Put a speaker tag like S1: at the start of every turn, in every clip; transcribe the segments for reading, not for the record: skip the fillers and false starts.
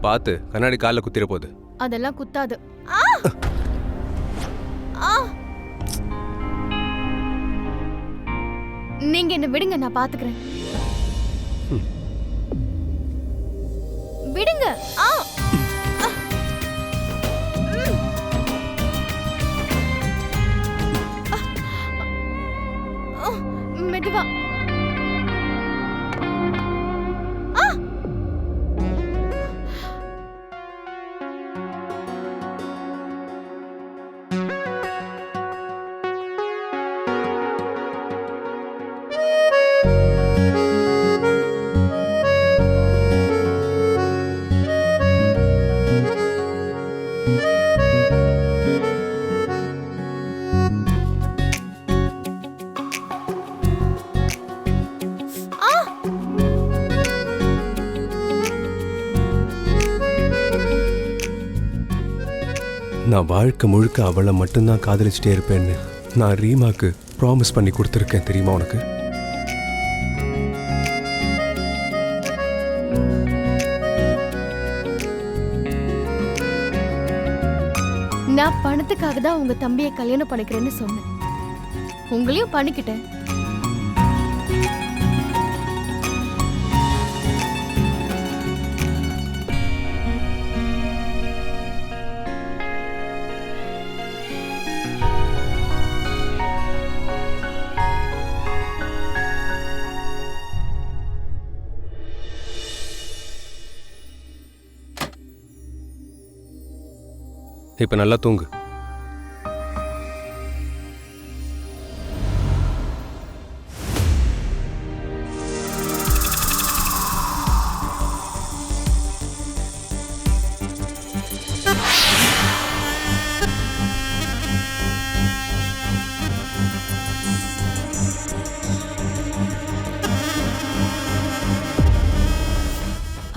S1: பார்த்து கண்ணாடி காலில் குத்திர போகுது.
S2: அதெல்லாம் குத்தாது. நீங்க என்ன விடுங்க, நான் பாத்துக்கிறேன். விடுங்க. மெதுவா.
S1: நான் வாழ்க்கை முழுக்க அவளை மட்டும்தான் காதலிச்சுட்டே இருப்பேன்னு நான் ரீமாக்கு ப்ராமிஸ் பண்ணி கொடுத்துருக்கேன், தெரியுமா உனக்கு?
S2: நான் பணத்துக்காக தான் உங்க தம்பியை கல்யாணம் பண்ணிக்கிறேன்னு சொன்னேன். உங்களையும் பண்ணிக்கிட்டேன்.
S1: இப்ப நல்லா தூங்கு.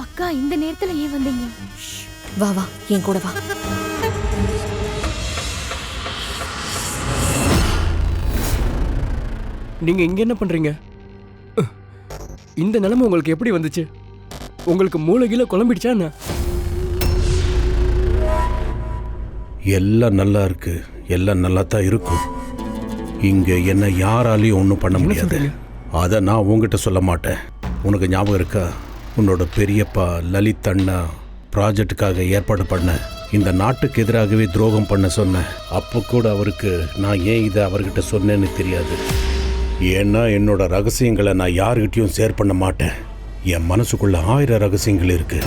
S2: அக்கா, இந்த நேரத்துல ஏன் வந்தீங்க?
S3: வா வா, என் கூட வா.
S4: நீங்க இங்க என்ன பண்றீங்க? இந்த நிலைமை உங்களுக்கு எப்படி வந்துச்சு? உங்களுக்கு மூளைகில குழம்பிடுச்சா என்ன?
S5: எல்லாம் நல்லா இருக்கு, எல்லாம் நல்லா தான் இருக்கும். இங்க என்ன யாராலையும் ஒன்றும் பண்ண முடியாது. அதை நான் உங்ககிட்ட சொல்ல மாட்டேன். உனக்கு ஞாபகம் இருக்கா, உன்னோட பெரியப்பா லலித் அண்ணா ப்ராஜெக்டுக்காக ஏற்பாடு பண்ண இந்த நாட்டுக்கு எதிராகவே துரோகம் பண்ண சொன்னேன். அப்போ கூட அவருக்கு நான் ஏன் இதை அவர்கிட்ட சொன்னேன்னு தெரியாது. ஏன்னா என்னோட ரகசியங்களை நான் யாருக்கிட்டையும் ஷேர் பண்ண மாட்டேன். என் மனசுக்குள்ள 1000 ரகசியங்கள் இருக்கு.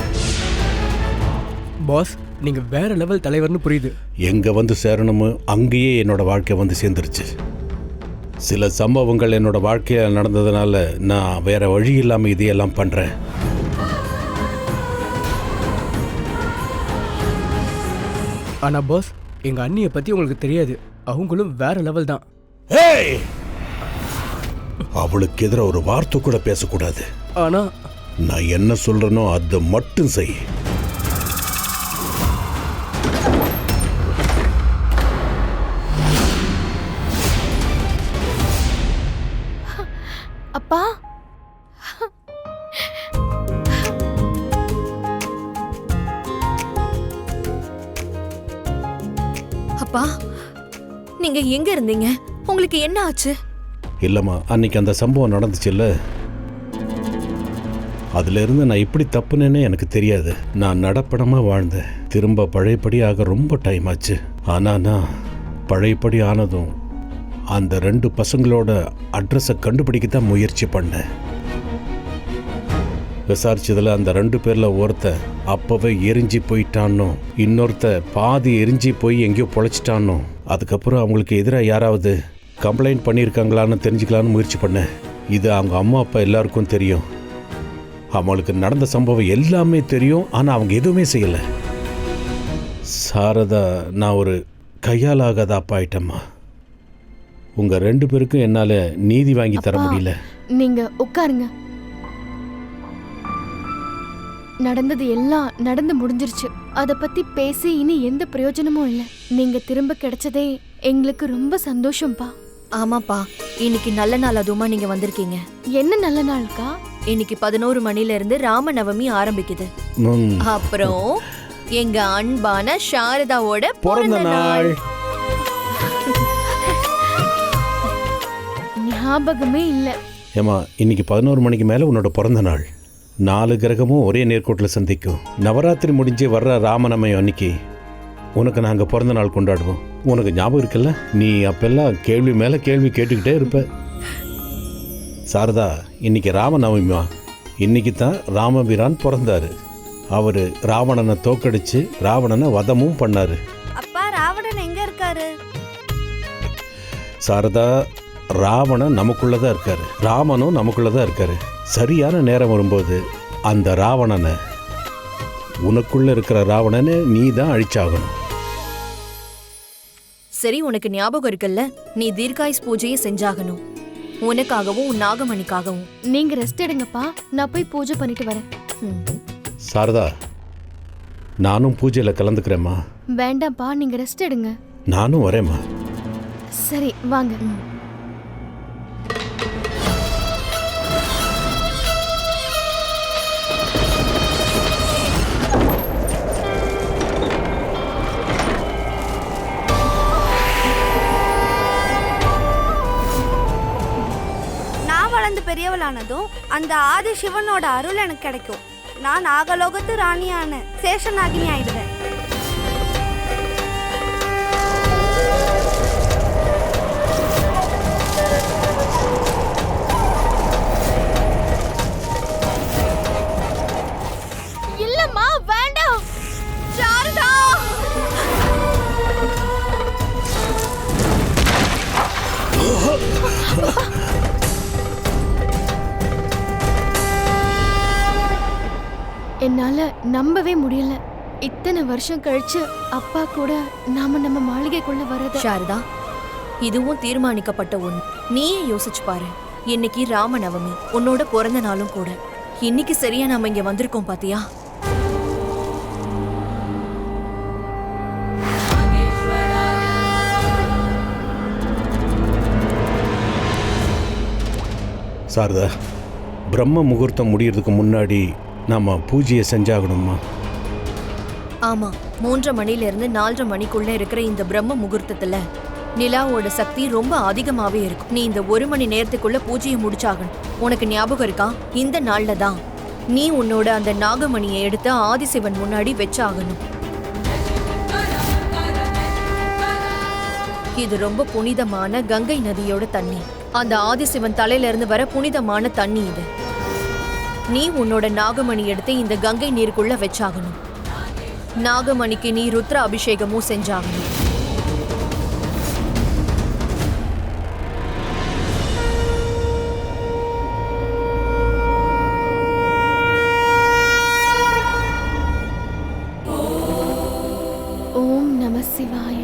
S4: பாஸ், நீங்க வேற லெவல் தலைவர்னு புரியுது.
S5: எங்க வந்து சேரணுமோ அங்கேயே என்னோட வாழ்க்கை வந்து சேர்ந்துருச்சு. சில சம்பவங்கள் என்னோட வாழ்க்கையில் நடந்ததுனால நான் வேற வழி இல்லாமல் இதையெல்லாம் பண்றேன்.
S4: ஆனா பாஸ், எங்க அண்ணியை பத்தி உங்களுக்கு தெரியாது. அவங்களும் வேற லெவல் தான்.
S5: அவளுக்கு எதிராக ஒரு வார்த்தை கூட பேசக்கூடாது.
S4: ஆனா
S5: நான் என்ன சொல்றேனோ அதை மட்டும் செய்.
S2: அப்பா,
S3: அப்பா, நீங்க எங்க இருந்தீங்க? உங்களுக்கு என்ன ஆச்சு?
S5: இல்லம்மா, அன்னைக்கு அந்த சம்பவம் நடந்துச்சுல்ல, அதுல இருந்து நான் இப்படி தப்புனேன்னு எனக்கு தெரியாது. நான் நடப்படமா வாழ்ந்தேன். திரும்ப பழையபடி ஆக ரொம்ப டைம் ஆச்சு. ஆனா நான் பழையபடி ஆனதும் அந்த 2 பசங்களோட அட்ரஸை கண்டுபிடிக்கத்தான் முயற்சி பண்ணேன். விசாரிச்சதுல அந்த 2 பேர்ல ஒருத்தன் அப்பவே எரிஞ்சு போயிட்டானோ, இன்னொருத்த பாதி எரிஞ்சு போய் எங்கேயோ பொழைச்சிட்டானோ. அதுக்கப்புறம் அவங்களுக்கு எதிராக யாராவது கம்ப்ளைண்ட் பண்ணியிருக்காங்களான்னு தெரிஞ்சுக்கலான்னு முயற்சி பண்ணேன். இது அவங்க அம்மா அப்பா எல்லாருக்கும் தெரியும். அவங்களுக்கு நடந்த சம்பவம் எல்லாமே தெரியும். ஆனால் அவங்க எதுவுமே செய்யலை. சாரதா, நான் ஒரு கையால் ஆகாத அப்பா ஆயிட்டம்மா. உங்கள் 2 பேருக்கும் என்னால் நீதி வாங்கி தர முடியல.
S2: நீங்க உட்காருங்க. நடந்தது எல்லாம் நடந்து முடிஞ்சிருச்சு. அத பத்தி பேசி இனி எந்த பிரயோஜனமும் இல்ல. நீங்க திரும்ப கிடைச்சதே எங்களுக்கு ரொம்ப சந்தோஷம்பா.
S3: ஆமாப்பா, இன்னைக்கு நல்ல நாள் அதுமா நீங்க வந்திருக்கீங்க.
S2: என்ன நல்ல நாள்க்கா?
S3: இன்னைக்கு 11 மணில இருந்து ராமநவமி ஆரம்பிக்குது.
S5: ம்,
S3: அப்புறம் எங்க அன்பான சாரதாவோட
S5: பிறந்த நாள்.
S2: ஞாபகமே இல்ல.
S5: ஏமா, இன்னைக்கு 11 மணிக்கு மேலே உன்னோட பிறந்த நாள். 4 கிரகமும் ஒரே நேர்கோட்டில் சந்திக்கும். நவராத்திரி முடிஞ்சு வர்ற ராமநவமி அன்னைக்கு உனக்கு நாங்கள் பிறந்த நாள் கொண்டாடுவோம். உனக்கு ஞாபகம் இருக்குல்ல? நீ அப்பெல்லாம் கேள்வி மேலே கேள்வி கேட்டுக்கிட்டே இருப்ப. சாரதா, இன்னைக்கு ராமநவமிமா. இன்னைக்கு தான் ராமபிரான் பிறந்தாரு. அவர் ராவணனை தோக்கடிச்சு ராவணனை வதமும் பண்ணாரு.
S6: அப்பா, ராவணன் எங்க இருக்காரு?
S5: சாரதா, ராவணன் நமக்குள்ளதான் இருக்காரு, ராமனும் நமக்குள்ளதான் இருக்காரு. சரியான நேரம் வரும்போது அந்த ராவணனை, உனக்குள்ள இருக்கிற ராவணனை நீ தான் அழிச்சாகணும்.
S3: சரி, உனக்கு ஞாபகம் இருக்குல்ல, நீ தீர்காயுஸ் பூஜையை செஞ்சாகணும். உனக்காகவும் உன் நாகமணிக்காகவும்.
S2: நீங்க ரெஸ்ட் எடுங்கப்பா, நான் போய் பூஜை பண்ணிட்டு வரேன்.
S3: ம்.
S5: சாரதா, நானும் பூஜையில் கலந்துக்கிறேம்மா.
S2: வேண்டாம்ப்பா, நீங்க ரெஸ்ட் எடுங்க.
S5: நானும் வரேம்மா.
S2: சரி வாங்க.
S6: நான் வளர்ந்து பெரியவளானதும் அந்த ஆதி சிவனோட அருள் எனக்கு கிடைக்கும். நான் நாகலோகத்து ராணியான சேஷநாகினி ஆயிடுவேன்.
S2: இல்லம்மா, வேண்டாம். சாரதா, என்னால நம்பவே முடியல. இத்தனை வருஷம் கழிச்சு அப்பா கூட நாம நம்ம மாளிகைக்குள்ள வரது.
S3: சாரதா, இதுவும் தீர்மானிக்கப்பட்ட ஒன்று. நீயே யோசிச்சு பாரு. இன்னைக்கு ராமநவமி, உன்னோட பிறந்த நாளும் கூட. இன்னைக்கு சரியா நாம இங்க வந்திருக்கோம் பாத்தியா?
S5: சாரதா, பிரம்ம முகூர்த்தம் முடியறதுக்கு முன்னாடி நாம பூஜையை செஞ்சாகணுமா?
S3: ஆமா, 3:30 மணில இருந்து 4:30 மணிக்குள்ள இருக்கிற இந்த பிரம்ம முகூர்த்தத்துல நிலாவோட சக்தி ரொம்ப அதிகமாவே இருக்கும். நீ இந்த 1 மணி நேரத்துக்குள்ள பூஜையை முடிச்சாகணும். உனக்கு ஞாபகம் இருக்கா? இந்த நாள்ல தான் நீ உன்னோட அந்த நாகமணியை எடுத்து ஆதிசிவன் முன்னாடி வச்சாகணும். இது ரொம்ப புனிதமான கங்கை நதியோட தண்ணி. அந்த ஆதிசிவன் தலையில இருந்து வர புனிதமான தண்ணி இது. நீ உன்னோட நாகமணி எடுத்து இந்த கங்கை நீருக்குள்ள வச்சாகணும். நாகமணிக்கு நீ ருத்ர அபிஷேகமும் செஞ்சாகணும்.
S2: ஓம் நம சிவாய.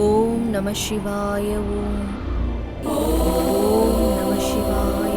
S3: ஓம் நம சிவாய. ஓம் நம சிவாய.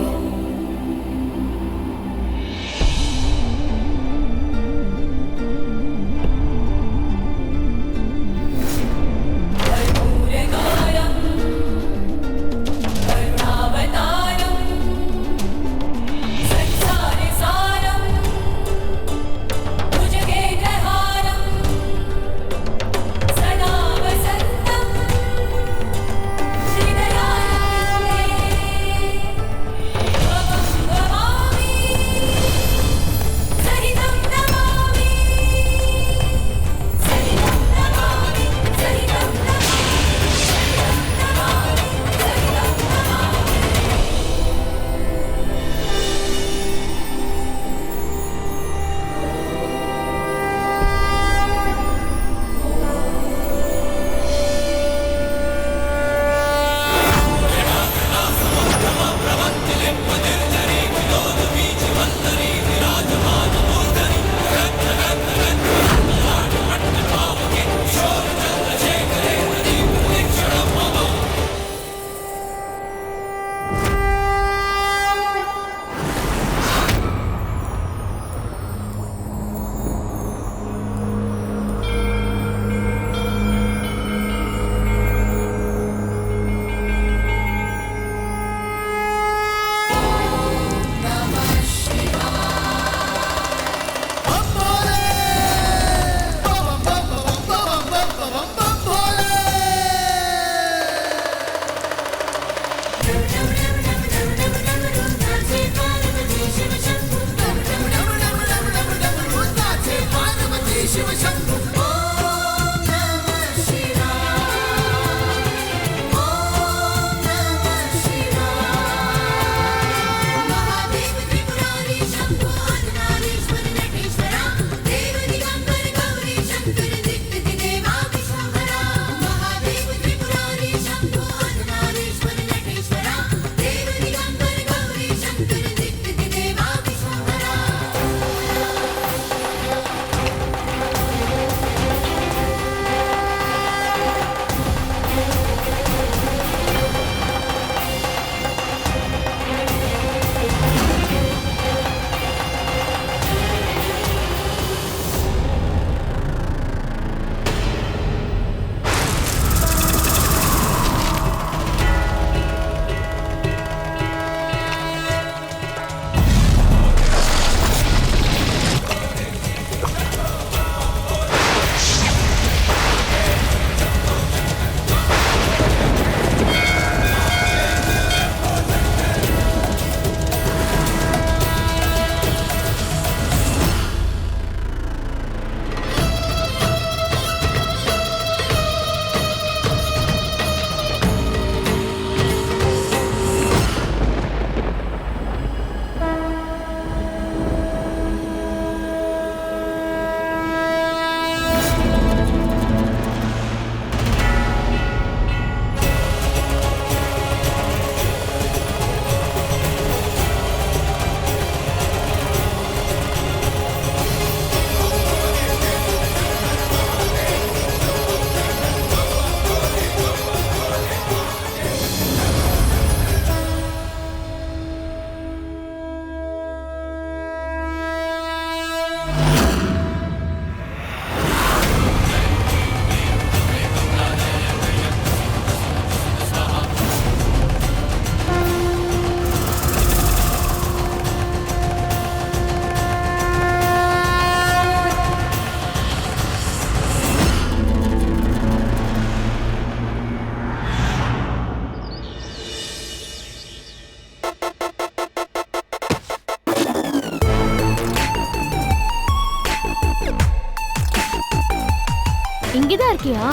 S2: இருக்கியா?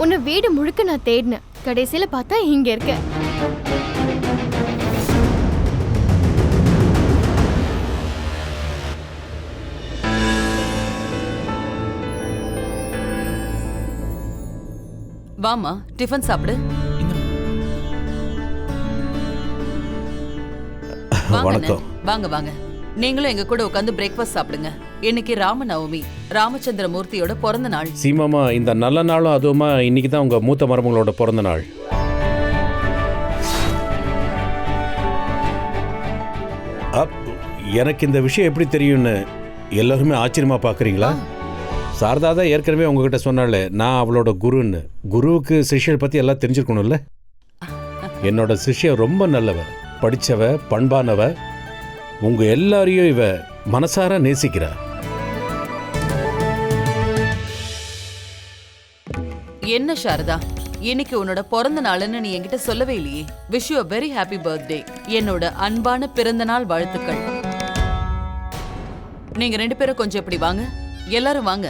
S2: உன்னை வீடு முழுக்க நான் தேடினேன். கடைசியில பார்த்தா இங்க இருக்க.
S7: வாமா, டிஃபன் சாப்பிடு. வாங்க
S5: வணக்கம்.
S7: அண்ணே. வாங்க வாங்க, நீங்களும் எங்க கூட உட்காந்து பிரேக்ஃபாஸ்ட் சாப்பிடுங்க. இன்னைக்கு ராமநவமி, ராமச்சந்திர மூர்த்தியோட பிறந்த நாள்.
S5: சீமாமா, இந்த நல்ல நாளும் அதுவுமா இன்னைக்கு தான் உங்க மூத்த மருமகளோட பிறந்த நாள். எனக்கு இந்த விஷயம் எப்படி தெரியும்னு எல்லாருமே ஆச்சரியமா பாக்குறீங்களா? சாரதா தான் ஏற்கனவே உங்ககிட்ட சொன்னாலே நான் அவளோட குருன்னு. குருவுக்கு சிஷ்யர் பத்தி எல்லாம் தெரிஞ்சிருக்கணும்ல. என்னோட சிஷ்யர் ரொம்ப நல்லவ, படிச்சவ, பண்பானவ. உங்க எல்லாரையும் இவ மனசார நேசிக்கிறா.
S7: என்ன சாரதா, இன்னைக்கு உன்னோட பிறந்த நாள்னு நீ என்கிட்ட சொல்லவே இல்லையே. Wish you a very happy birthday. என்னோட அன்பான பிறந்த நாள் வாழ்த்துக்கள். நீங்க 2 பேரும் கொஞ்சம் இப்படி வாங்க. எல்லாரும் வாங்க.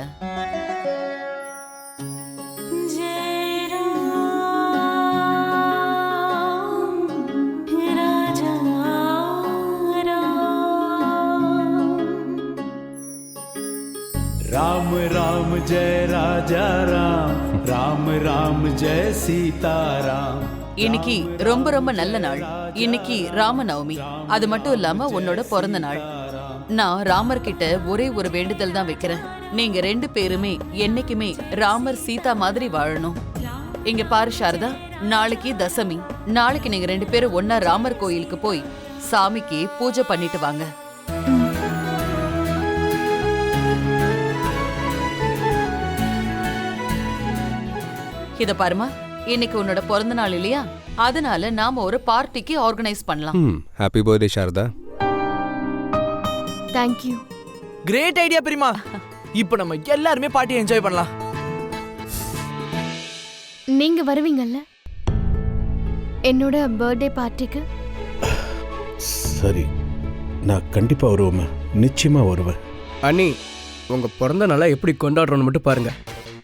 S8: राम राम जय राजा राम, राम राम जय सीता राम.
S7: இன்னைக்கு ரொம்ப ரொம்ப நல்ல நாள். இன்னைக்கு ராமநவமி. அது மட்டும் இல்லாம உன்னோட பிறந்த நாள். நான் ராமர் கிட்ட ஒரே ஒரு வேண்டுதல் தான் வைக்கிறேன். நீங்க 2 பேருமே என்னைக்குமே ராமர் சீதா மாதிரி வாழணும். இங்க பாரு சாரதா, நாளைக்கு தசமி. நாளைக்கு நீங்க 2 பேரும் ஒன்னா ராமர் கோயிலுக்கு போய் சாமிக்கு பூஜை பண்ணிட்டு வாங்க. இத பாருமா, இன்னைக்கு உன்னோட பிறந்த நாள் இல்லையா? அதனால நாம ஒரு பார்ட்டிக்கு ஆர்கனைஸ் பண்ணலாம்.
S1: Happy birthday Sharada.
S2: Thank you.
S4: Great idea பெரியமா. இப்போ நம்ம எல்லாருமே பார்ட்டி என்ஜாய் பண்ணலாம்.
S2: நீங்க வருவீங்கல்ல என்னோட பர்த்டே பார்ட்டிக்கு?
S5: சரி, நான் கண்டிப்பா வருவேன். நிச்சயமா வருவேன்.
S4: அண்ணி, உங்க பிறந்த நாளை எப்படி கொண்டாடுறோன்னு மட்டும் பாருங்க.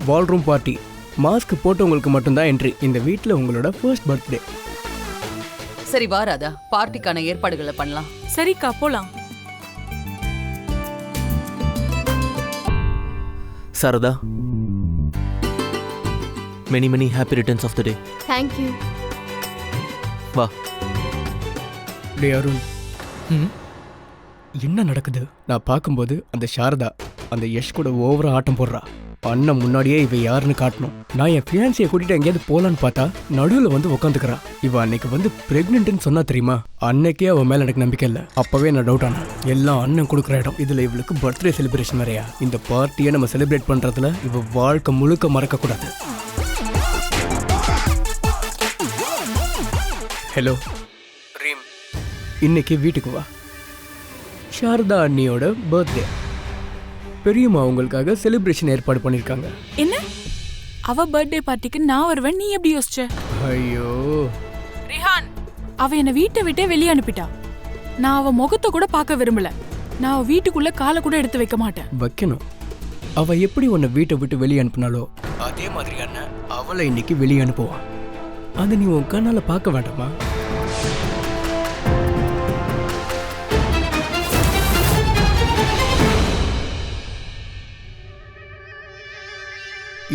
S4: பால் ரூம் பார்ட்டி. மாஸ்க் போட்டவங்களுக்கு மட்டும்தான் என்ட்ரி. இந்த வீட்டில் உங்களோட ஃபர்ஸ்ட் பர்த்டே.
S7: சரி வாராதா, பார்ட்டிக்கான ஏற்பாடுகளை பண்ணலாம்.
S9: சரிக்கா, போலாம்.
S10: Sarada, many many happy returns of the day.
S2: Thank you.
S10: வா.
S4: டே அருண், என்ன நடக்குது? நான் பார்க்கும்போது அந்த சாரதா அந்த யஷ் கூட ஓவரா ஆட்டம் போடுறா. அண்ணன் முன்னாடியே இவ யாருன்னு காட்டணும். நான் என் ஃபியான்சியை கூட்டிட்டு எங்கேயாவது போலான்னு பார்த்தா நடுவில் வந்து உட்காந்துக்கிறா. இவ அன்னைக்கு வந்து பிரெக்னென்ட்னு சொன்னா தெரியுமா? அன்னைக்கே அவன் மேல எனக்கு நம்பிக்கை இல்லை. அப்பவே நான் டவுட் ஆனேன். எல்லாம் அண்ணன் கொடுக்குற இடம். இதுல இவளுக்கு பர்த்டே செலிப்ரேஷன் வேறையா? இந்த பார்ட்டியை நம்ம செலிப்ரேட் பண்றதுல இவ வாழ்க்கை முழுக்க மறக்க கூடாது. ஹலோ ரீம், இன்னைக்கு வீட்டுக்கு வா. சாரதா அண்ணியோட பர்த்டே. பெரியம்மா உங்களுக்காக செலிப்ரேஷன் ஏற்பாடு பண்ணிருக்காங்க.
S9: என்ன? அவ பர்த்டே பார்ட்டிக்கு நான் வருவேன், நீ எப்படி யோசிச்ச?
S4: ஐயோ
S9: ரிஹான், அவ என்ன வீட்டை விட்டே வெளியே அனுப்பிட்டா. நான் அவ முகத்தை கூட பார்க்க விரும்பல. நான் அவ வீட்டுக்குள்ள காலை கூட எடுத்து வைக்க மாட்டேன்.
S4: வைக்கணும். அவ எப்படி உன்னை வீட்டை விட்டு வெளியே அனுப்புனாலோ அதே மாதிரி அண்ணன் அவளை இன்னைக்கு வெளியே அனுப்புவான். அதை நீ உன் கண்ணால பார்க்க வேண்டாமா?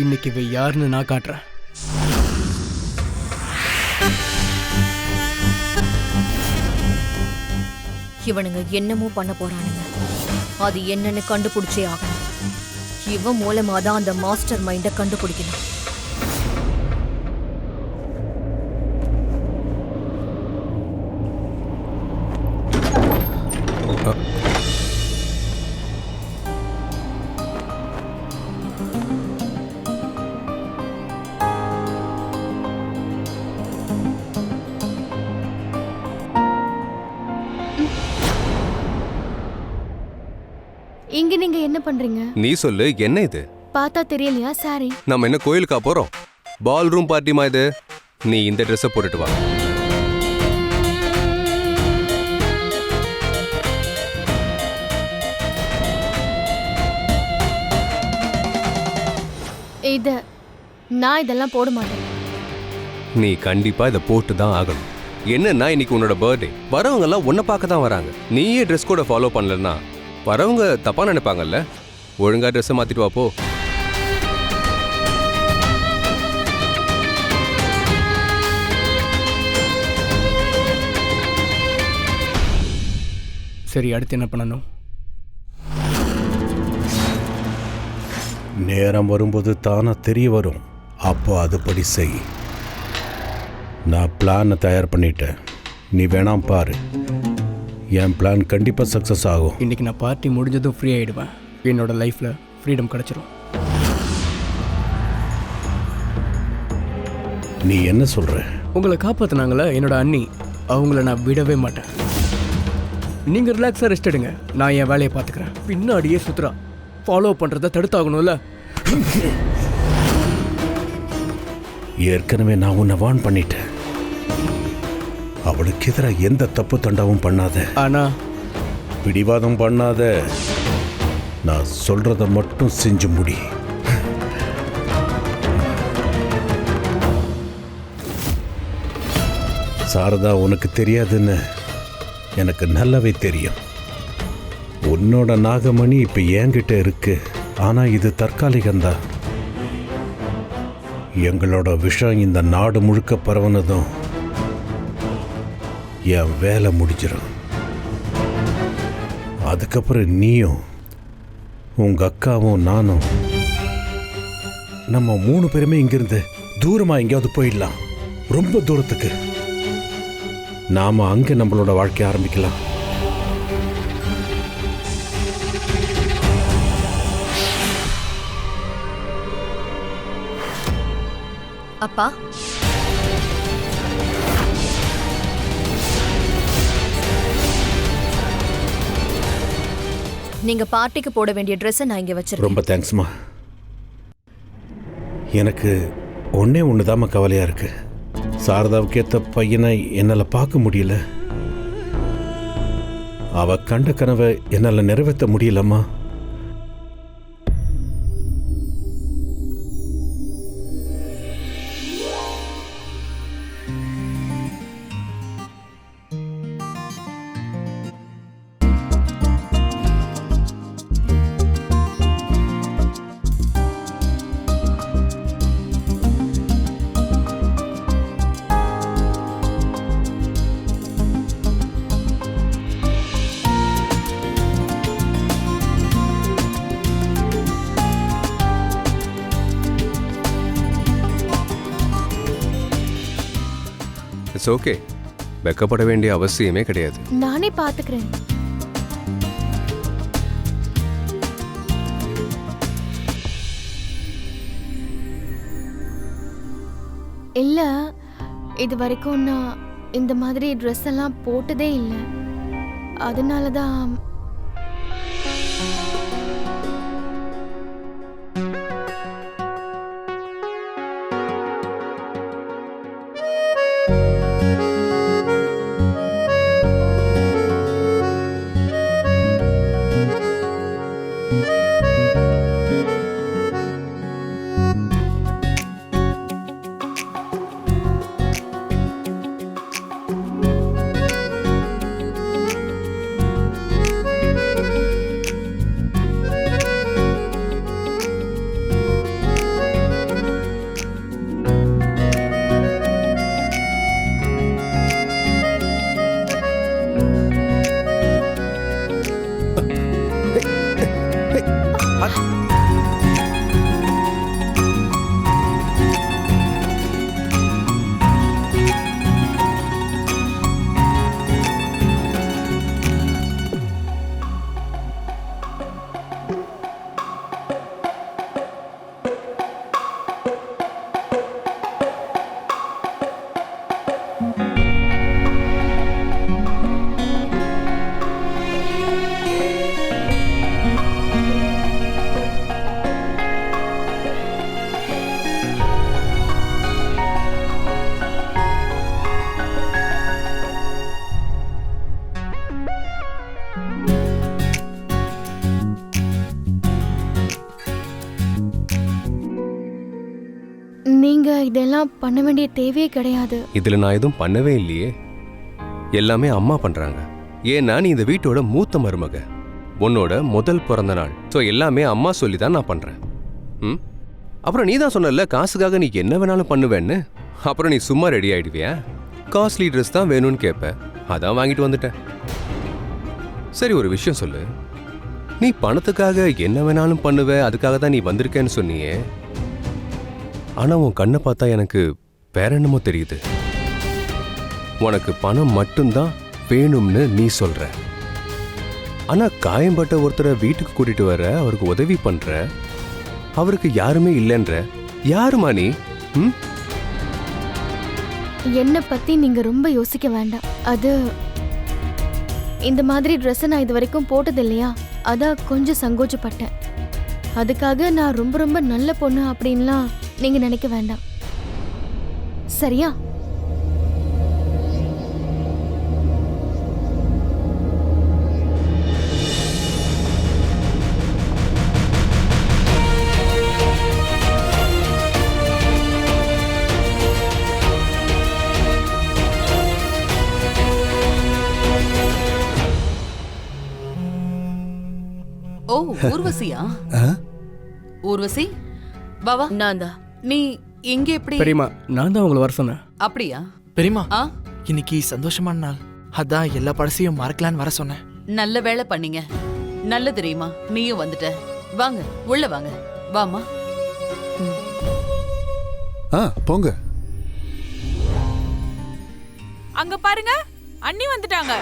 S4: இன்னைக்கு இவ யாருன்னு நான் காட்டுறேன்.
S3: இவனுங்க என்னமோ பண்ண போறானுங்க. அது என்னன்னு கண்டுபிடிச்சே ஆகணும். இவன் மூலமா தான் அந்த மாஸ்டர் மைண்ட கண்டுபிடிக்கணும்.
S2: இங்க நீங்க என்ன பண்றீங்க?
S1: நீ சொல்லு, என்ன இது?
S2: பார்த்தா தெரியலையா? சாரி.
S1: நம்ம என்ன கோயிலுக்கா போறோம்? பால் ரூம் பார்ட்டிமா இது? நீ இந்த ட்ரெஸ்ஸை போட்டுட்டு வா.
S2: நான் இதெல்லாம் போட மாட்டேன்.
S1: நீ கண்டிப்பா இதை போட்டு தான் ஆகணும். என்னன்னா இன்னைக்கு உன்னோட பர்த்டே, வரவங்க எல்லாம் உன்னை பார்க்க தான் வராங்க. நீயே ட்ரெஸ் கோட ஃபாலோ பண்ணலன்னா வரவங்க தப்பா நினைப்பாங்கல்ல. ஒழுங்கா ட்ரெஸ்ஸை மாத்திட்டு வா போ.
S4: சரி, அடுத்து என்ன பண்ணணும்?
S5: நேரம் வரும்போது தானா தெரிய வரும். அப்போ அதுபடி செய். நான் பிளானை தயார் பண்ணிட்டேன். நீ வேணாம் பாரு. என் பிளான் கண்டிப்பாக சக்ஸஸ் ஆகும்.
S4: இன்னைக்கு நான் பார்ட்டி முடிஞ்சதும் ஃப்ரீ ஆகிடுவேன். என்னோட லைஃப்பில் ஃப்ரீடம் கிடச்சிரும்.
S5: நீ என்ன சொல்ற?
S4: உங்களை காப்பாற்றினாங்களே என்னோட அண்ணி, அவங்கள நான் விடவே மாட்டேன். நீங்கள் ரிலாக்ஸாக ரெஸ்ட் எடுங்க, நான் என் வேலையை பார்த்துக்கிறேன். பின்னாடியே சுற்றுறா, ஃபாலோ பண்ணுறதை தடுத்தாகணும்ல.
S5: ஏற்கனவே நான் உன்னை வார்ன் பண்ணிட்டேன். அவளுக்கு எதிராக எந்த தப்பு தண்டாவும் பண்ணாத.
S4: ஆனால்
S5: பிடிவாதம் பண்ணாத. நான் சொல்றத மட்டும் செஞ்சு முடி. சாரதா, உனக்கு தெரியாதுன்னு எனக்கு நல்லாவே தெரியும். உன்னோட நாகமணி இப்ப என்கிட்ட இருக்கு. ஆனா இது தற்காலிகம்தான். எங்களோட விஷம் இந்த நாடு முழுக்க பரவுனதும் என் வேலை முடிஞ்சிடும். அதுக்கப்புறம் நீயும் உங்க அக்காவும் நானும் நம்ம 3 பேருமே இங்கிருந்து தூரமா எங்கேயாவது போயிடலாம். ரொம்ப தூரத்துக்கு. நாம அங்க நம்மளோட வாழ்க்கைய ஆரம்பிக்கலாம்.
S3: அப்பா, நீங்க பார்ட்டிக்கு போட வேண்டிய ட்ரெஸ்ஸை நான் இங்க வச்சிருக்கேன்.
S5: ரொம்ப தேங்க்ஸ்மா. எனக்கு ஒன்னே ஒண்ணுதாம்மா கவலையா இருக்கு. சாரதாவுக்கு ஏத்த பையனை என்னால பார்க்க முடியல. அவ கண்ட கனவை என்னால நிறைவேற்ற முடியலம்மா.
S1: It's okay. வெக்கப்பட வேண்டிய அவசியமே கிடையாது.
S2: நானே பாத்துக்கிறேன். இல்ல, இது வரைக்கும் நான் இந்த மாதிரி ட்ரெஸ் எல்லாம் போட்டதே இல்லை. அதனாலதான் இதெல்லாம் பண்ண வேண்டிய தேவையே கிடையாது.
S1: இதுல நான் எதுவும் பண்ணவே இல்லையே, எல்லாமே அம்மா பண்றாங்க. ஏன்னா நீ இந்த வீட்டோட மூத்த மருமக, உன்னோட முதல் பிறந்த நாள். ஸோ எல்லாமே அம்மா சொல்லி தான் நான் பண்றேன். அப்புறம் நீ தான் சொன்னல காசுக்காக நீ என்ன வேணாலும் பண்ணுவேன்னு. அப்புறம் நீ சும்மா ரெடி ஆயிடுவியா? காஸ்ட்லி ட்ரெஸ் தான் வேணும்னு கேட்ப, அதான் வாங்கிட்டு வந்துட்டேன். சரி ஒரு விஷயம் சொல்லு, நீ பணத்துக்காக என்ன வேணாலும் பண்ணுவ, அதுக்காக தான் நீ வந்திருக்கேன்னு சொன்னியே. ஆனா உன் கண்ணை பார்த்தா எனக்கு வேற என்னமோ தெரியுது. உனக்கு பணம் மட்டும்தான் வேணும்னு நீ சொல்ற. ஆனா காயம்பட்ட ஒருத்தரை வீட்டுக்கு கூட்டிட்டு வர, அவருக்கு உதவி பண்ற, அவருக்கு யாருமே இல்லைன்ற. யாருமா நீ?
S2: என்னை பத்தி நீங்க ரொம்ப யோசிக்க வேண்டாம். அது இந்த மாதிரி ட்ரெஸ் நான் இது வரைக்கும் போட்டது இல்லையா, அதான் கொஞ்சம் சங்கோச்சப்பட்டேன். அதுக்காக நான் ரொம்ப ரொம்ப நல்ல பொண்ணு அப்படின்லாம் நீங்க நினைக்க வேண்டாம், சரியா?
S7: ஓ ஊர்வசியா? ஊர்வசி பாவா.
S3: நான் தான்.
S7: நீ இங்க எப்படி?
S4: பெரியம்மா, நான் தான் உங்களை வர சொன்னேன்.
S7: அப்படியா?
S10: பெரியமா,
S7: ஆ
S10: இன்னைக்கு சந்தோஷமான நாள், அதான் எல்லா பழசையும் மறக்கலான்னு வர சொன்னேன்.
S7: நல்ல வேலை பண்ணீங்க. நல்ல தெரியுமா, நீயும் வந்துட்ட. வாங்க உள்ள வாங்க. வாமா.
S11: போங்க.
S9: அங்க பாருங்க, அண்ணி வந்துட்டாங்க.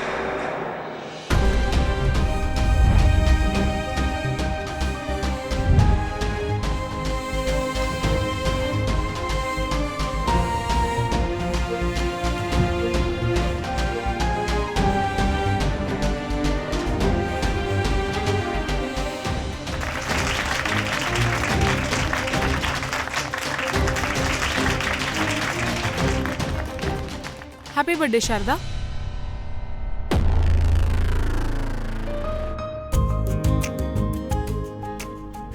S9: Happy birthday Sharada.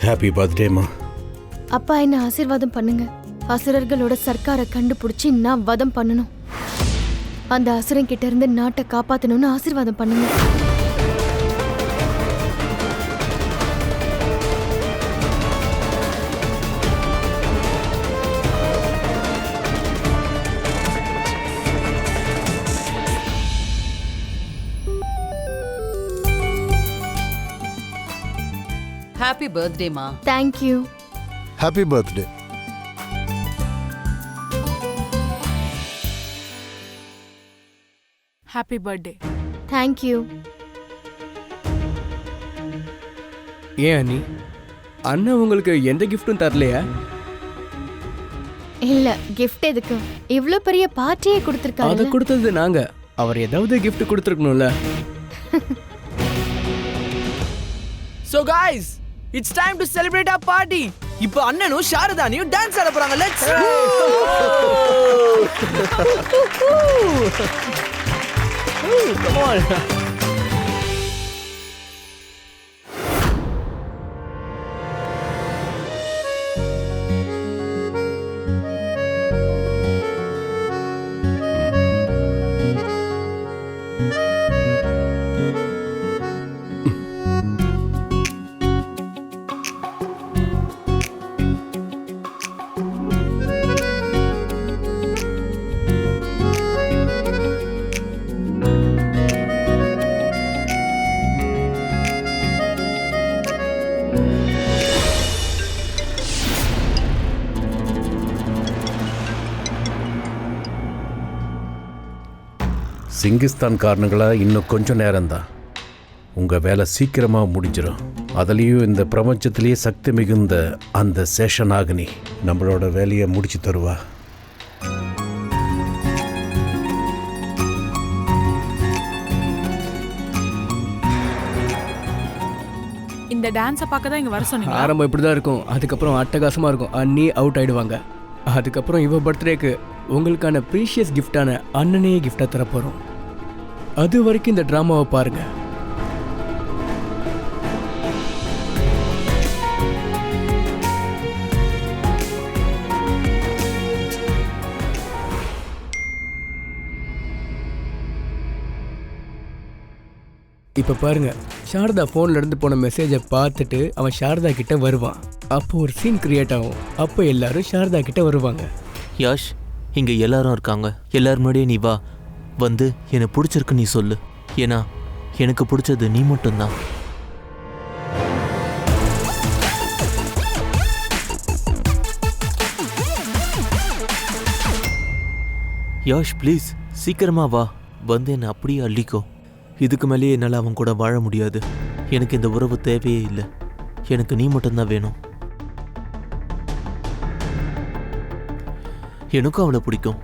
S5: ஹாப்பி பர்த்டேமா.
S2: அப்பா என்ன ஆசீர்வாதம் பண்ணுங்க. அசுரர்களோட சர்க்காரை கண்டுபிடிச்சி நான் வதம் பண்ணணும். அந்த அசுரன் கிட்ட இருந்து நாட்டை காப்பாத்தணும்னு ஆசீர்வாதம் பண்ணுங்க.
S7: ஹாப்பி பர்த்டே மா.
S2: Thank you.
S11: Happy birthday.
S9: Happy birthday.
S2: Thank you.
S4: ஏன் அண்ணி, அண்ணன் உங்களுக்கு எந்த கிஃப்ட்டும் தரலையா?
S2: இல்ல, கிஃப்ட் எதுக்கு? இவ்ளோ பெரிய பார்ட்டியே
S4: அதை
S2: கொடுத்திருக்காரு.
S4: கொடுத்தது நாங்க. அவர் ஏதாவது gift கொடுத்துருக்கணும்ல.
S10: So guys, it's time to celebrate our party. இப்போ அண்ணனும் சாரதானியும் டான்ஸ் ஆட போறாங்க. Let's go. Come on.
S5: சிங்கிஸ்தான்காரனுங்களா இன்னும் கொஞ்சம் நேரம்தான், உங்கள் வேலை சீக்கிரமாக முடிஞ்சிடும். அதுலேயும் இந்த பிரபஞ்சத்திலேயே சக்தி மிகுந்த அந்த சேஷநாகினி நம்மளோட வேலையை முடிச்சு தருவா.
S9: இந்த டான்ஸை பார்க்க தான் இங்க வர சொன்னீங்க.
S4: ஆரம்பம் இப்படி தான் இருக்கும், அதுக்கப்புறம் அட்டகாசமாக இருக்கும். அண்ணி அவுட் ஆயிடுவாங்க. அதுக்கப்புறம் இவ பர்த்டேக்கு உங்களுக்கான ப்ரீஷியஸ் கிஃப்டான அண்ணனே கிஃப்டாக தரப்போகிறோம். அது வரைக்கும் இந்த ட்ராமாவை பாருங்க. இப்போ பாருங்க, சாரதா ஃபோன்ல இருந்து போன மெசேஜை பார்த்துட்டு அவன் சாரதா கிட்ட வருவான். அப்போ ஒரு சீன் கிரியேட் ஆகும். அப்போ எல்லாரும் சாரதா கிட்ட வருவாங்க.
S12: யாஷ், இங்க எல்லாரும் இருக்காங்க. எல்லாரும் முன்னாடியே நீ வா, வந்து எனக்கு பிடிச்சிருக்கு நீ சொல்லு. ஏன்னா எனக்கு பிடிச்சது நீ மட்டும்தான். யாஷ் ப்ளீஸ் சீக்கிரமா வா, வந்து என்னை அப்படியே அள்ளிக்கோ. இதுக்கு மேலேயே என்னால் அவன் கூட வாழ முடியாது. எனக்கு இந்த உறவு தேவையே இல்லை. எனக்கு நீ மட்டும்தான் வேணும். எனக்கும் அவளை பிடிக்கும்.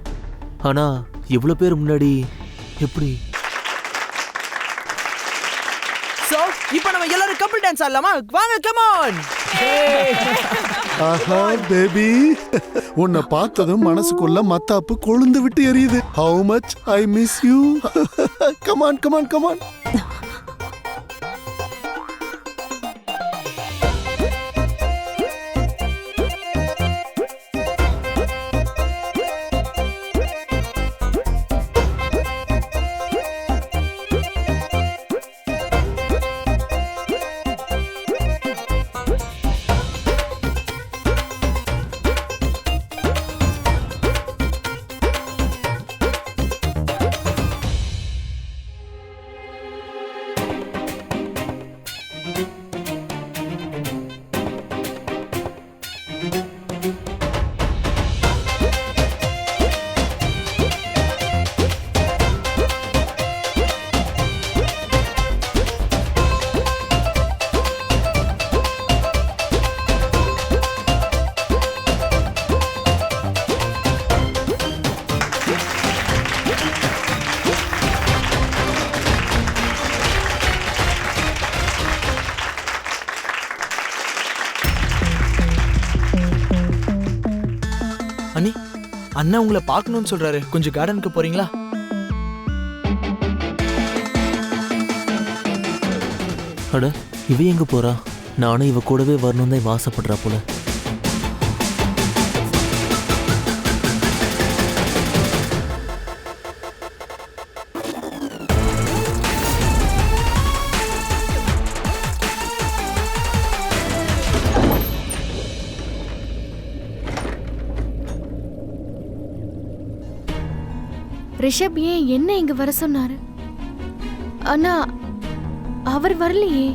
S12: ஆனால் எவ்வளோ பேர் முன்னாடி எப்படி?
S10: சோ இப்போ நம்ம எல்லாரும் கப்பிள் டான்ஸ் ஆடலாமா? வாங்க, கம் ஆன்.
S11: ஆஹா பேபி, உன்னை பார்த்ததும் மனசுக்குள்ள மத்தாப்பு கொழுந்து விட்டு எரியுது. How much I miss you. Come on come on come on.
S10: அண்ணி, அண்ணா உங்களை பார்க்கணும்னு சொல்றாரு. கொஞ்சம் கார்டனுக்கு போறீங்களா?
S12: அட, இவ எங்க போறா? நானும் இவ கூடவே வரணும் தான் ஆசைப்படுறா போல.
S2: ரிஷப் ஏன் என்ன இங்க வர சொன்னாரு? ஆனா அவர் வரலையே.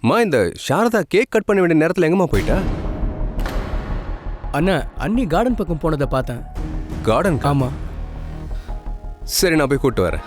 S1: அம்மா, இந்த சாரதா கேக் கட் பண்ண வேண்டிய நேரத்தில் எங்கம்மா போயிட்டா?
S4: அண்ணா, அண்ணி கார்டன் பக்கம் போனதை பார்த்தேன்.
S1: கார்டன்?
S4: ஆமா.
S1: சரி, நான் போய் கூப்பிட்டு வரேன்.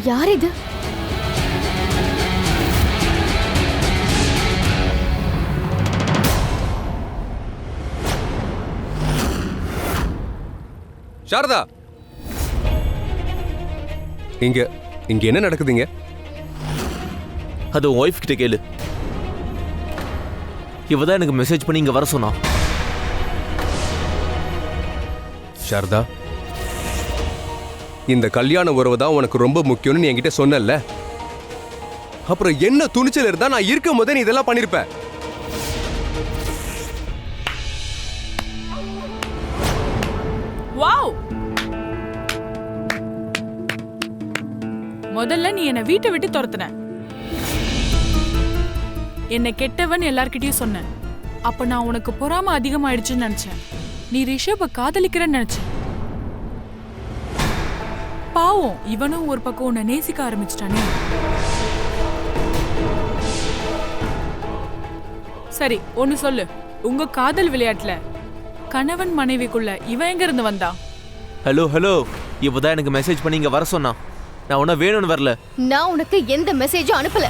S2: யார் இது?
S1: சாரதா, இங்க இங்க என்ன நடக்குதுங்க?
S12: அது உன் ஒய்ஃப் கிட்ட கேளு. இவதான் எனக்கு மெசேஜ் பண்ணி இங்க வர சொன்னா.
S1: சாரதா, இந்த கல்யாண உறவு தான் உனக்கு ரொம்ப முக்கியம்னு நீ என்கிட்ட சொன்னல. அப்புறம் என்ன துணிச்சல் இருந்தா நான் இருக்கும் போதே நீ இதெல்லாம் பண்ணிருப்ப.
S9: வாவ்! முதல்ல நீ என்ன வீட்டை விட்டு துரத்துன. என்ன கெட்டவன் எல்லார்கிட்டயும் சொன்ன. அப்ப நான் உனக்கு பொறாம அதிகமாயிடுச்சுன்னு நினைச்சேன். நீ ரிஷப காதலிக்கிறன்னு நினைச்சேன். பாவம், இவனும் ஒரு பக்கம் உன்னை நேசிக்க ஆரம்பிச்சிட்டானே. சரி, ஒன்னு சொல்லு. உங்க காதல் விளையாட்டுல கணவன் மனைவிக்குள்ள இவன் எங்க இருந்து வந்தா?
S12: ஹலோ ஹலோ, இவதான் எனக்கு மெசேஜ் பண்ணி இங்க வர சொன்னா. நான் உன்ன வேணும்னு வரல.
S2: நான் உனக்கு எந்த மெசேஜும் அனுப்பல.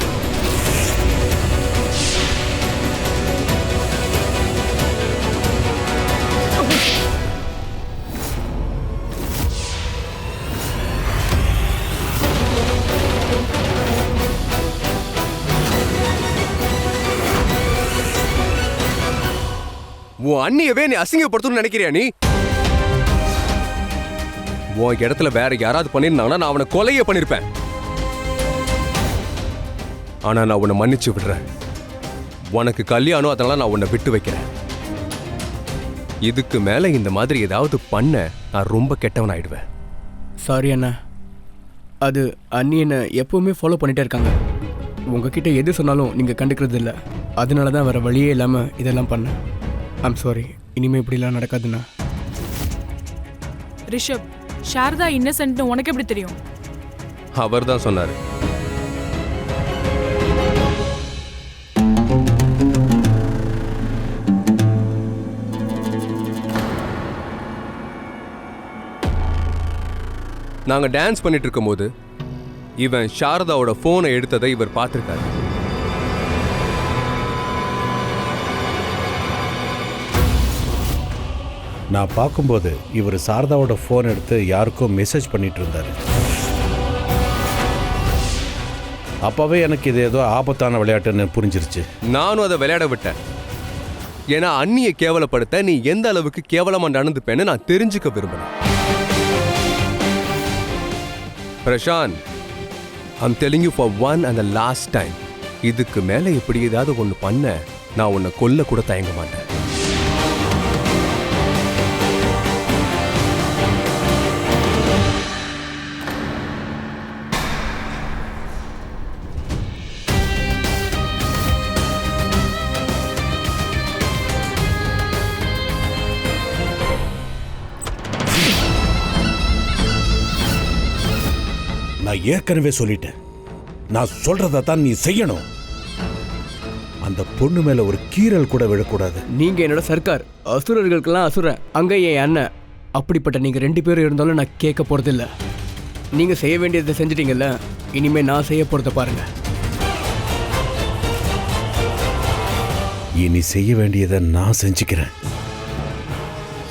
S1: உன் அண்ணியவே நீ அசிங்கப்படுத்தணும்னு நினைக்கிறியா நீ? உன் இடத்துல வேற யாராவது பண்ணியிருந்தாங்கன்னா நான் அவனை கொலையே பண்ணிருப்பேன். ஆனா நான் உன்னை மன்னிச்சு விடுறேன். உனக்கு கல்யாணம், அதனால நான் உன்னை விட்டு வைக்கிறேன். இதுக்கு மேல இந்த மாதிரி ஏதாவது பண்ண நான் ரொம்ப கெட்டவன் ஆயிடுவேன்.
S4: சாரி அண்ணா, அது அண்ணி என்னை எப்பவுமே ஃபாலோ பண்ணிட்டே இருக்காங்க. உங்ககிட்ட எது சொன்னாலும் நீங்கள் கண்டுக்கிறது இல்லை. அதனால தான் வேறு வழியே இல்லாமல் இதெல்லாம் பண்ணேன். I'm sorry. இனிமேல் இப்படிலாம் நடக்காதுண்ணா.
S9: ரிஷப், சாரதா இன்னசென்ட்னு உனக்கு எப்படி தெரியும்?
S1: அவர் தான் சொன்னாரு. நாங்க டான்ஸ் பண்ணிட்டு இருக்கும்போது இவன் சாரதாவோட போனை எடுத்ததை இவர் பார்த்திருக்காரு.
S5: நான் பார்க்கும்போது இவர் சாரதாவோட ஃபோன் எடுத்து யாருக்கோ மெசேஜ் பண்ணிட்டு இருந்தாரு. அப்பவே எனக்கு இது ஏதோ ஆபத்தான விளையாட்டுன்னு புரிஞ்சிருச்சு.
S1: நானும் அதை விளையாட விட்டேன். ஏன்னா அண்ணியை கேவலப்படுத்த நீ எந்த அளவுக்கு கேவலமா நடந்துப்பேன்னு நான் தெரிஞ்சுக்க விரும்புறேன். Prashanth, I'm telling you for one and the last time, இதுக்கு மேல எப்படி ஏதாவது ஒன்று பண்ண நான் உன்னை கொல்ல கூட தயங்க மாட்டேன்.
S5: நான் ஏற்கனவே சொல்லிட்டேன், நான் சொல்றதை தான் நீ செய்யணும். அந்த பொண்ணு மேல ஒரு கீறல் கூட விழக்கூடாது.
S4: நீங்க என்னோட சர்க்கார், அசுரர்களுக்கெல்லாம் அசுரன். அங்க என் அண்ணன். அப்படிப்பட்ட நீங்க 2 பேரும் இருந்தாலும் நான் கேட்க போறதில்ல. நீங்க செய்ய வேண்டியதை செஞ்சிட்டீங்கல்ல, இனிமே நான் செய்ய போறத பாருங்க.
S5: இனி செய்ய வேண்டியதை நான் செஞ்சுக்கிறேன்.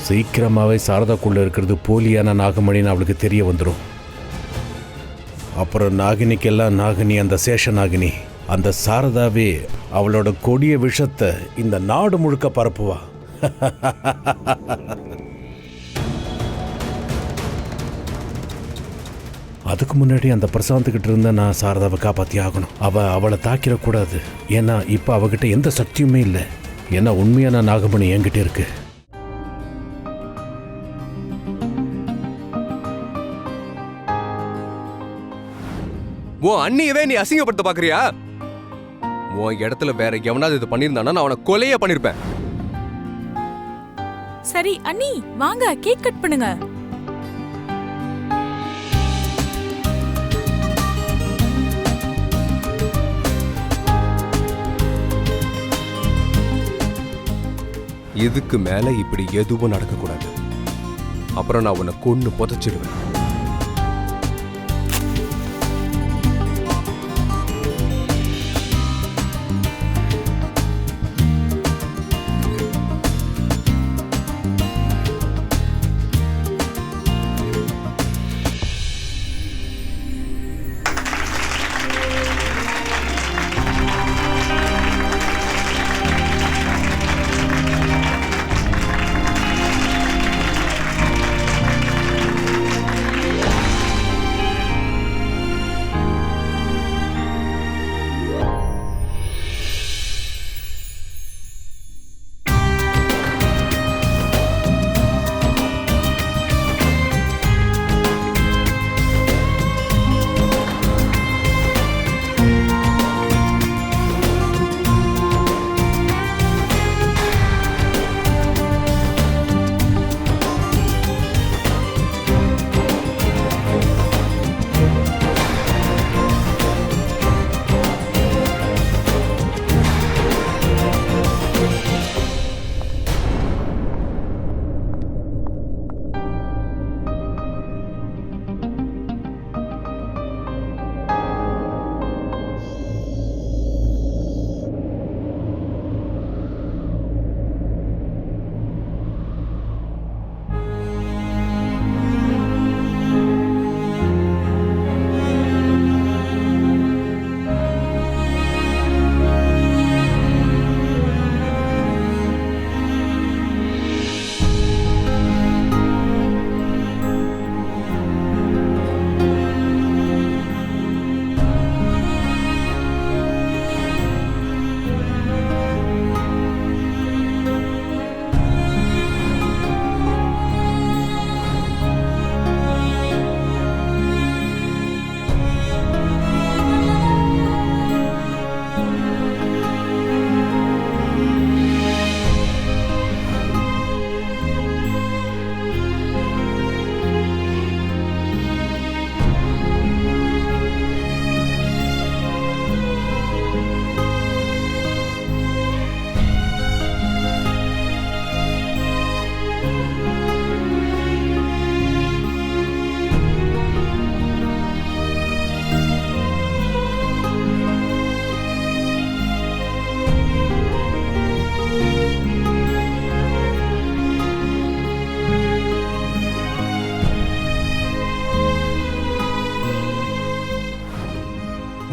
S5: சீக்கிரமாவே சாரதாக்குள்ள இருக்கிறது போலியான நாகமணின்னு அவளுக்கு தெரிய வந்துடும். அப்புறம் நாகினிக்கெல்லாம் நாகினி அந்த சேஷ நாகினி, அந்த சாரதாவே அவளோட கொடிய விஷத்தை இந்த நாடு முழுக்க பரப்புவா. அதுக்கு முன்னாடி அந்த பிரசாந்த்கிட்ட இருந்த நான் சாரதாவை காப்பாற்றி ஆகணும். அவளை தாக்கிடக்கூடாது. ஏன்னா இப்போ அவகிட்ட எந்த சக்தியுமே இல்லை. ஏன்னா உண்மையான நாகமணி என்கிட்ட இருக்கு.
S1: உன் அண்ணியவே நீ அசிங்கப்படுத்த பாக்குறியா? உன் இடத்துல வேற எவனாவது இது பண்ணியிருந்தானா நான் அவனை கொலையே பண்ணிருப்பேன்.
S9: சரி அண்ணி, வாங்க கேக் கட் பண்ணுங்க.
S1: இதுக்கு மேல இப்படி எதுவும் நடக்கக்கூடாது. அப்புறம் நான் உன்னை கொன்னு புதைச்சிடுவேன்.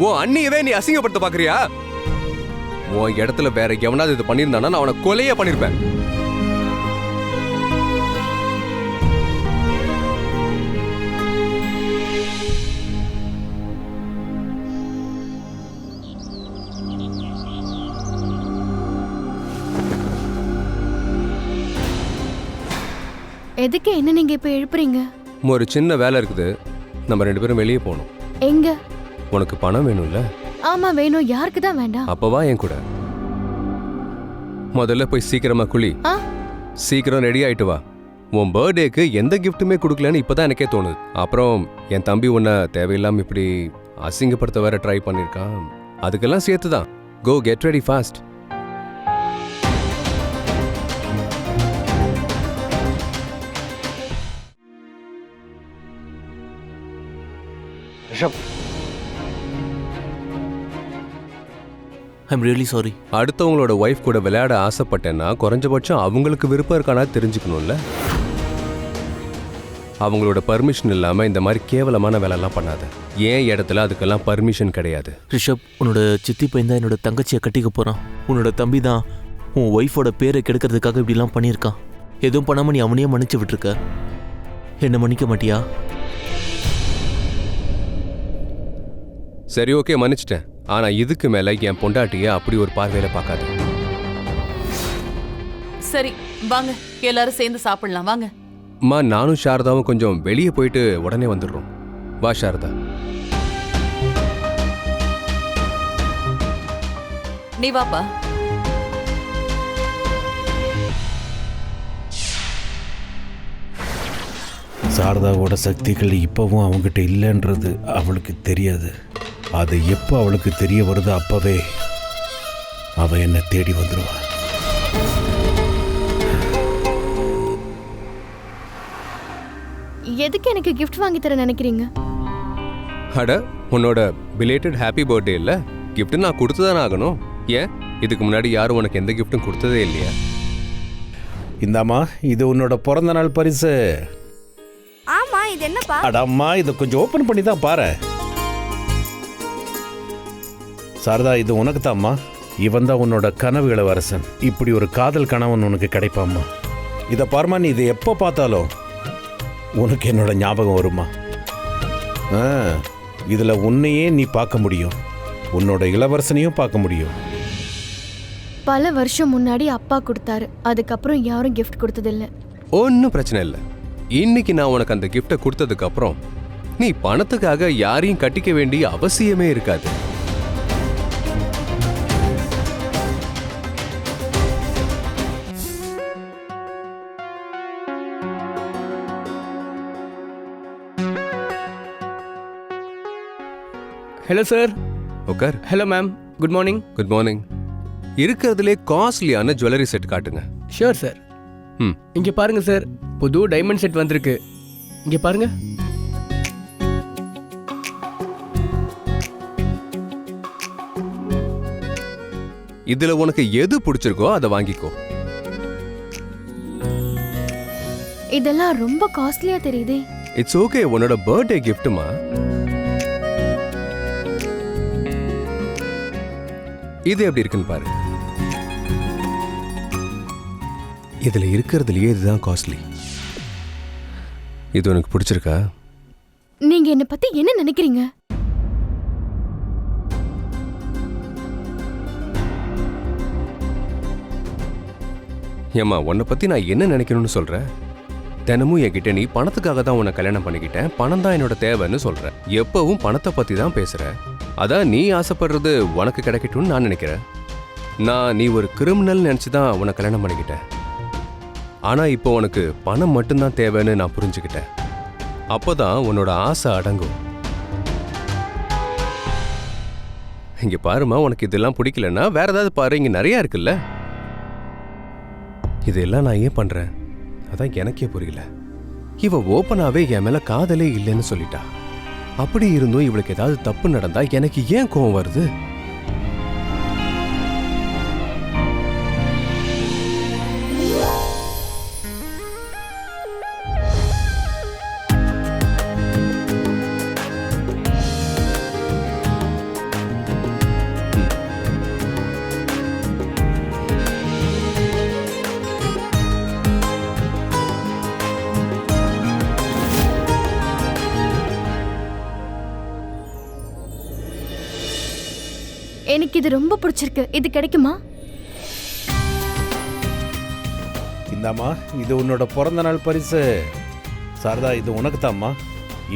S1: உன் அண்ணியவே நீ அசிங்கப்படுத்த பாக்குறியா? உன் இடத்துல வேற எவனாவது இது பண்ணியிருந்தானா நான் அவனை கொலையா பண்ணிருப்பேன்.
S2: எதுக்கு என்ன நீங்க இப்ப எழுப்புறீங்க?
S1: ஒரு சின்ன வேலை இருக்குது, நம்ம 2 பேரும் வெளியே போகணும்.
S2: எங்க?
S1: உனக்கு பணம் வேணும்ல?
S2: ஆமா வேணும். யாருக்கு தான் வேண்டாம்?
S1: அப்பவா என் கூட. முதல்ல போய் சீக்கிரமா குளி, சீக்கிரம் ரெடி ஆயிட்டு வா. உன் பர்த்டேக்கு எந்த கிஃப்ட்டுமே கொடுக்கலன்னு இப்பதான் எனக்கே தோணுது. அப்புறம் என் தம்பி உன்னை தேவையில்லாம இப்படி அசிங்கப்படுத்த வேற ட்ரை பண்ணிருக்கான். அதுக்கெல்லாம் சேர்த்துதான். Go get ready fast.
S12: I'm really sorry.
S1: அடுத்தவங்களோட ஒய்ஃப் கூட விளையாட ஆசைப்பட்டேன்னா குறைஞ்சபட்சம் அவங்களுக்கு விருப்பம் இருக்கானா தெரிஞ்சுக்கணும்ல. அவங்களோட பர்மிஷன் இல்லாம இந்த மாதிரி கேவலமான வேலைலாம் பண்ணாத. ஏன் இடத்துல அதுக்கெல்லாம் பர்மிஷன் கிடையாது.
S12: ரிஷப், உன்னோட சித்தி பையன் தான் என்னோட தங்கச்சியை கட்டிக்க போறான். உன்னோட தம்பி தான் உன் ஒய்ஃபோட பேரை கெடுக்கிறதுக்காக இப்படிலாம் பண்ணியிருக்கான். எதுவும் பண்ணாம நீ அவனையே மன்னிச்சு விட்டுருக்க. என்ன மன்னிக்க மாட்டியா?
S1: சரி ஓகே மன்னிச்சிட்டேன். ஆனா இதுக்கு மேல என் பொண்டாட்டிய அப்படி ஒரு பார்வையில பார்க்காது.
S7: சரி வாங்க எல்லாரும் சேர்ந்து சாப்பிடலாம் வாங்க.
S1: அம்மா நானும் சாரதாவும் கொஞ்சம் வெளியே போயிட்டு உடனே வந்துடுறோம். வா சாரதா.
S7: நீ வாப்பா.
S5: சாரதாவோட சக்திகள் இப்பவும் அவங்ககிட்ட இல்லைன்றது அவளுக்கு தெரியாது. அது எப்போ அவளுக்கு தெரிய வருதோ அப்பவே அவ என்னை தேடி வந்துடுவா.
S2: எதுக்கு எனக்கு கிஃப்ட் வாங்கி தர நினைக்கிறீங்க?
S1: அட உன்னோட பிலேட்டட் ஹாப்பி பர்த்டே இல்ல, கிஃப்ட் நான் கொடுத்துதானே ஆகணும். ஏன் இதுக்கு முன்னாடி யாரும் உனக்கு எந்த கிஃப்ட்டும் கொடுத்ததே இல்லையா?
S5: இந்தாம்மா, இது உன்னோட பிறந்த நாள் பரிசு.
S6: ஆமா, இது என்னப்பா?
S5: அடம்மா, இதை கொஞ்சம் ஓபன் பண்ணி தான் பாரு. சாரதா, இது உனக்கு தாம்மா. இவன் தான் உன்னோட கனவு இளவரசன். இப்படி ஒரு காதல் கணவன் உனக்கு கிடைப்பாம்மா. இதை பாருமா, நீ இதை எப்போ பார்த்தாலும் உனக்கு என்னோட ஞாபகம் வருமா? இதில் உன்னையே நீ பார்க்க முடியும், உன்னோட இளவரசனையும் பார்க்க முடியும்.
S2: பல வருஷம் முன்னாடி அப்பா கொடுத்தாரு. அதுக்கப்புறம் யாரும் கிஃப்ட் கொடுத்ததில்ல.
S1: ஒன்றும் பிரச்சனை இல்லை. இன்னைக்கு நான் உனக்கு அந்த கிஃப்டை கொடுத்ததுக்கு அப்புறம் நீ பணத்துக்காக யாரையும் கட்டிக்க வேண்டிய அவசியமே இருக்காது.
S4: Hello sir.
S1: உட்கார்.
S4: Hello ma'am, good morning.
S1: Good morning. இருக்கிறதுலே காஸ்ட்லியான ஜுவல்லரி செட் காட்டுங்க.
S4: Sure sir. இங்க பாருங்க சார், புது டைமண்ட் செட் வந்திருக்கு. இங்க பாருங்க.
S1: இதுல உனக்கு எது பிடிச்சிருக்கோ அதை வாங்கிக்கோ.
S2: இதெல்லாம் ரொம்ப காஸ்ட்லியா தெரியுதே.
S1: இட்ஸ் ஓகே, உன்னோட பர்த்டே கிஃப்ட்மா. இது எப்படி இருக்குன்னு பாரு. இதுல இருக்கிறதுலயே இதுதான் காஸ்ட்லி. இது உனக்கு பிடிச்சிருக்கா?
S2: நீங்க என்ன பத்தி என்ன நினைக்கிறீங்க?
S1: ஏம்மா, உன்னை பத்தி நான் என்ன நினைக்கணும்னு சொல்றேன்? தினமும் என்கிட்ட நீ பணத்துக்காக தான் உன்னை கல்யாணம் பண்ணிக்கிட்டேன், பணம் தான் என்னோட தேவைன்னு சொல்ற. எப்பவும் பணத்தை பத்தி தான் பேசுற. அதான் நீ ஆசைப்படுறது உனக்கு கிடைக்கட்டும்னு நான் நினைக்கிறேன். நான் நீ ஒரு கிரிமினல் நினைச்சு தான் உன்னை கல்யாணம் பண்ணிக்கிட்டேன். ஆனா இப்போ உனக்கு பணம் மட்டும்தான் தேவைன்னு நான் புரிஞ்சுக்கிட்டேன். அப்போதான் உன்னோட ஆசை அடங்கும். இங்க பாருமா, உனக்கு இதெல்லாம் பிடிக்கலன்னா வேற ஏதாவது பாரு, இங்க நிறைய இருக்குல்ல. இதெல்லாம் நான் ஏன் பண்றேன் அதான் எனக்கே புரியல. இவ ஓப்பனாவே என் மேல காதலே இல்லைன்னு சொல்லிட்டா. அப்படி இருந்தும் இவளுக்கு ஏதாவது தப்பு நடந்தா எனக்கு ஏன் கோவம் வருது?
S2: எனக்கு இது ரொம்ப பிடிச்சிருக்கு. இது கிடைக்குமா?
S5: இந்தாம்மா, இது உன்னோட பிறந்த நாள் பரிசு. சாரதா, இது உனக்கு தாம்மா.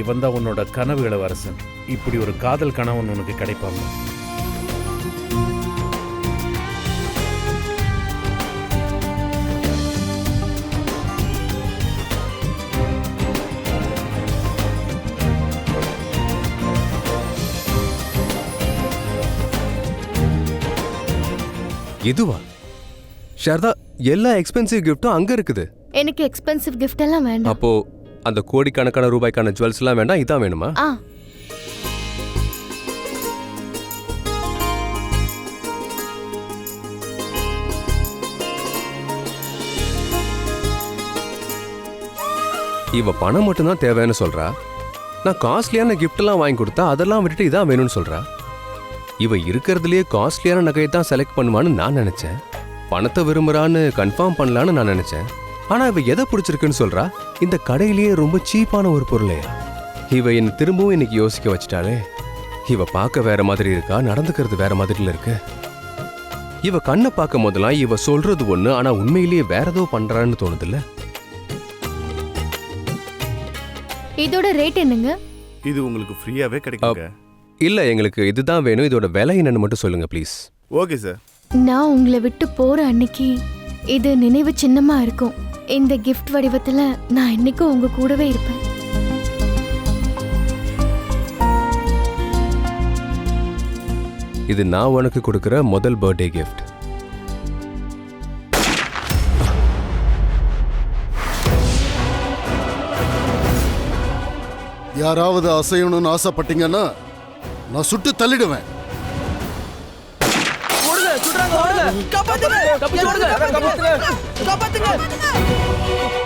S5: இவன் தான் உன்னோட கனவு இளவரசன். இப்படி ஒரு காதல் கணவன் உனக்கு கிடைப்பாங்க.
S1: இதுவா? சாரதா, எல்லா எக்ஸ்பென்சிவ் கிஃப்ட்டும் அங்க இருக்குது.
S2: எனக்கு எக்ஸ்பென்சிவ் கிஃப்ட் எல்லாம் வேண்டாம்.
S1: அப்போ அந்த கோடிக்கணக்கான ரூபாய்க்கான ஜுவல்ஸ் எல்லாம் வேண்டாம், இதான் வேணுமா?
S2: ஆ,
S1: இவ பணம் மட்டும்தான் தேவைன்னு சொல்றா. நான் காஸ்ட்லியான கிஃப்ட் எல்லாம் வாங்கி கொடுத்தா அதெல்லாம் விட்டுட்டு இதான் வேணும்னு சொல்றா. இவ இருக்கிறதுலயே காஸ்ட்லியான நகையை தான் செலக்ட் பண்ணுவான்னு நான் நினைச்சேன். பணத்தை விரும்புறான்னு கன்ஃபார்ம் பண்ணலான்னு நான் நினைச்சேன். ஆனா இவ எதை பிடிச்சிருக்குன்னு சொல்றா? இந்த கடையிலேயே ரொம்ப சீப்பான ஒரு பொருளையா? இவ என்ன திரும்பவும் இன்னைக்கு யோசிக்க வச்சிட்டாலே. இவ பார்க்க வேற மாதிரி இருக்கா, நடந்துக்கிறது வேற மாதிரில இருக்கு. இவ கண்ணை பார்க்கும் போதெல்லாம் இவ சொல்றது ஒண்ணு, ஆனா உண்மையிலேயே வேற ஏதோ பண்றான்னு தோணுதுல்ல.
S2: இதோட ரேட் என்னங்க?
S13: இது உங்களுக்கு ஃப்ரீயாவே கிடைக்குங்க.
S1: இல்ல, எங்களுக்கு இதுதான் வேணும். இதோட விலை என்னன்னு மட்டும் சொல்லுங்க ப்ளீஸ்.
S13: Okay sir.
S2: நான் உங்களை விட்டு போற அன்னைக்கு இது நினைவு சின்னமா இருக்கும். இந்த கிஃப்ட் வடிவத்துல நான் இன்னைக்கும் உங்க கூடவே இருப்பேன்.
S1: இது நான் உனக்கு கொடுக்கிற முதல் பர்த்டே கிஃப்ட்.
S11: யாராவது அசையணும்னு ஆசைப்பட்டீங்கன்னா நான் சுட்டு தள்ளிடுவேன்.
S10: ஓடுங்க, சுடுறாங்க, ஓடுங்க. காப்பாத்துங்க, காப்பாத்துங்க, காப்பாத்துங்க.